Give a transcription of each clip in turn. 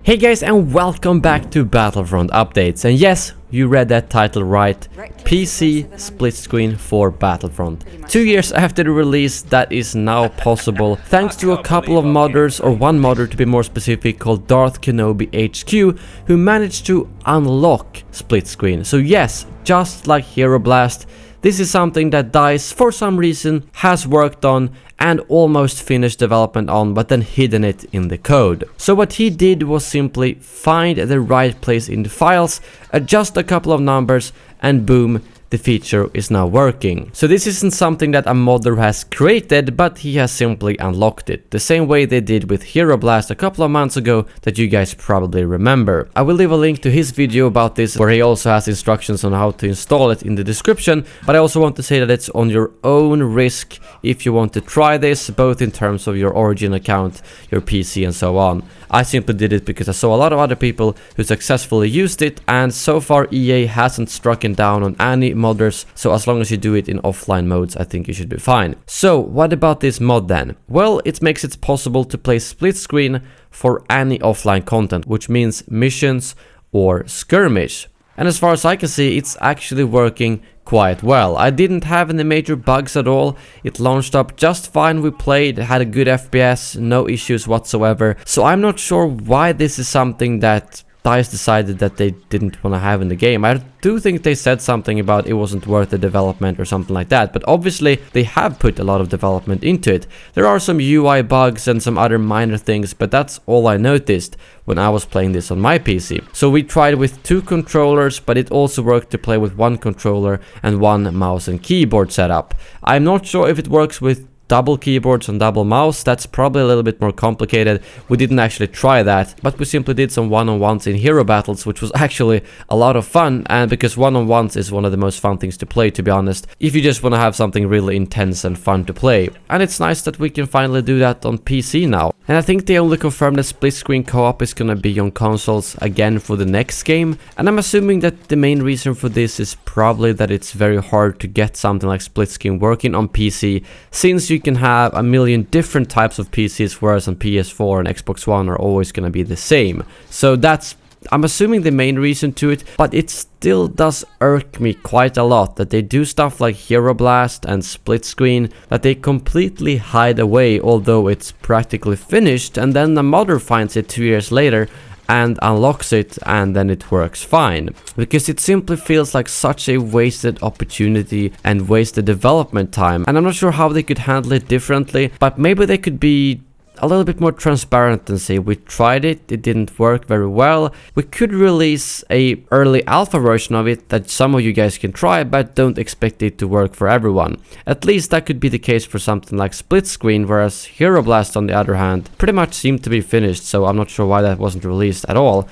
Hey guys, and welcome back to Battlefront Updates. And yes, you read that title right. PC split screen for Battlefront. 2 years after the release, that is now possible thanks to a couple of modders, or one modder to be more specific, called Darth Kenobi HQ, who managed to unlock split screen. So yes, just like Hero Blast, this is something that DICE for some reason has worked on and almost finished development on, but then hidden it in the code. So what he did was simply find the right place in the files, adjust a couple of numbers, and boom, the feature is now working. So this isn't something that a modder has created, but he has simply unlocked it, the same way they did with Hero Blast a couple of months ago that you guys probably remember. I will leave a link to his video about this, where he also has instructions on how to install it, in the description, but I also want to say that it's on your own risk if you want to try this, both in terms of your Origin account, your PC, and so on. I simply did it because I saw a lot of other people who successfully used it, and so far EA hasn't struck down on any modders, so as long as you do it in offline modes, I think you should be fine. So what about this mod then? Well, it makes it possible to play split screen for any offline content, which means missions or skirmish. And as far as I can see, it's actually working quite well. I didn't have any major bugs at all. It launched up just fine. We played, had a good FPS, no issues whatsoever. So I'm not sure why this is something that DICE decided that they didn't want to have in the game. I do think they said something about it wasn't worth the development or something like that, but obviously they have put a lot of development into it. There are some UI bugs and some other minor things, but that's all I noticed when I was playing this on my PC. So we tried with 2 controllers, but it also worked to play with 1 controller and 1 mouse and keyboard setup. I'm not sure if it works with double keyboards and double mouse. That's probably a little bit more complicated. We didn't actually try that, but we simply did some one-on-ones in hero battles, which was actually a lot of fun, and because one-on-ones is one of the most fun things to play, to be honest, if you just want to have something really intense and fun to play. And it's nice that we can finally do that on PC now. And I think they only confirmed that split screen co-op is gonna be on consoles again for the next game, and I'm assuming that the main reason for this is probably that it's very hard to get something like split screen working on PC, since you can have a million different types of PCs, whereas on PS4 and Xbox One are always gonna be the same. So that's, I'm assuming, the main reason to it, but it still does irk me quite a lot that they do stuff like Hero Blast and split screen that they completely hide away, although it's practically finished, and then the modder finds it 2 years later and unlocks it, and then it works fine. Because it simply feels like such a wasted opportunity and wasted development time, and I'm not sure how they could handle it differently, but maybe they could be a little bit more transparent and say, we tried it, it didn't work very well. We could release a early alpha version of it that some of you guys can try, but don't expect it to work for everyone. At least that could be the case for something like split screen, whereas Hero Blast, on the other hand, pretty much seemed to be finished, so I'm not sure why that wasn't released at all.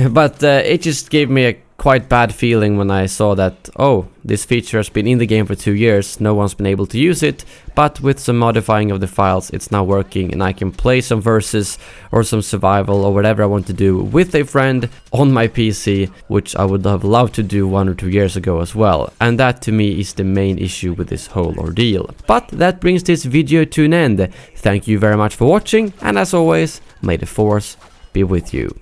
But it just gave me a quite bad feeling when I saw that, oh, this feature has been in the game for 2 years, no one's been able to use it, but with some modifying of the files, it's now working, and I can play some versus or some survival or whatever I want to do with a friend on my PC, which I would have loved to do 1 or 2 years ago as well. And that to me is the main issue with this whole ordeal. But that brings this video to an end. Thank you very much for watching, and as always, may the force be with you.